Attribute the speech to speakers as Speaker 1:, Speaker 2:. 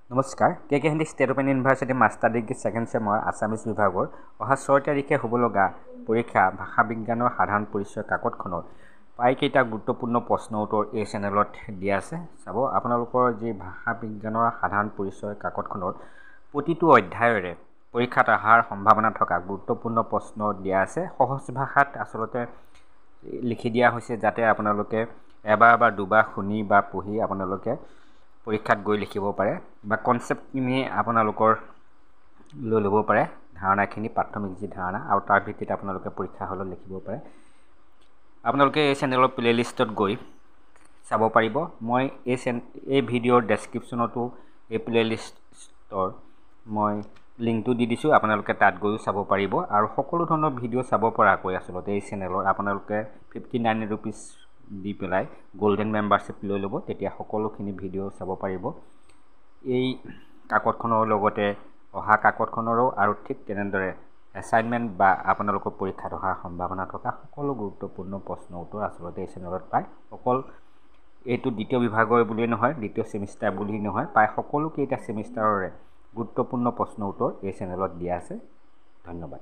Speaker 1: নমস্কাৰ K Handiqui state open university master degree second চেমৰ Assamese বিভাগৰ অহা 6 তাৰিখে হ'ব লগা পৰীক্ষা ভাষা বিজ্ঞানৰ সাধাৰণ পৰিচয় কাকতখনৰ প্ৰায়কেইটা গুৰুত্বপূৰ্ণ প্ৰশ্ন উত্তৰ এই চেনেলত দিয়া আছে। চাব আপোনালোকৰ যি ভাষা বিজ্ঞানৰ সাধাৰণ পৰিচয় কাকতখনৰ প্ৰতিটো অধ্যায়ৰে পৰীক্ষাত অহাৰ সম্ভাৱনা থকা গুৰুত্বপূৰ্ণ প্ৰশ্ন দিয়া আছে। সহজ ভাষাত আচলতে লিখি দিয়া হৈছে যাতে আপোনালোকে এবাৰ বা দুবাৰ শুনি বা পঢ়ি আপোনালোকে পৰীক্ষাত গৈ লিখিব পাৰে বা কনচেপ্টখিনি আপোনালোকৰ লৈ ল'ব পাৰে, ধাৰণাখিনি প্ৰাথমিক যি ধাৰণা আৰু তাৰ ভিত্তিত আপোনালোকে পৰীক্ষা হলত লিখিব পাৰে। আপোনালোকে এই চেনেলৰ প্লেলিষ্টত গৈ চাব পাৰিব। মই এই ভিডিঅ'ৰ ডেছক্ৰিপশ্যনতো এই প্লেলিষ্টৰ মই লিংকটো দি দিছোঁ, আপোনালোকে তাত গৈও চাব পাৰিব আৰু সকলো ধৰণৰ ভিডিঅ' চাব পৰাকৈ আচলতে এই চেনেলৰ আপোনালোকে 59 ৰুপিজ দি পেলাই গোল্ডেন মেম্বাৰশ্বিপ লৈ ল'ব, তেতিয়া সকলোখিনি ভিডিঅ' চাব পাৰিব। এই কাকতখনৰ লগতে অহা কাকতখনৰো আৰু ঠিক তেনেদৰে এছাইনমেণ্ট বা আপোনালোকৰ পৰীক্ষাত অহাৰ সম্ভাৱনা থকা সকলো গুৰুত্বপূৰ্ণ প্ৰশ্ন উত্তৰ আচলতে এই চেনেলত পায়। অকল এইটো দ্বিতীয় বিভাগৰ বুলিয়েই নহয়, দ্বিতীয় ছেমিষ্টাৰ বুলি নহয়, প্ৰায় সকলোকেইটা ছেমিষ্টাৰৰে গুৰুত্বপূৰ্ণ প্ৰশ্ন উত্তৰ এই চেনেলত দিয়া আছে। ধন্যবাদ।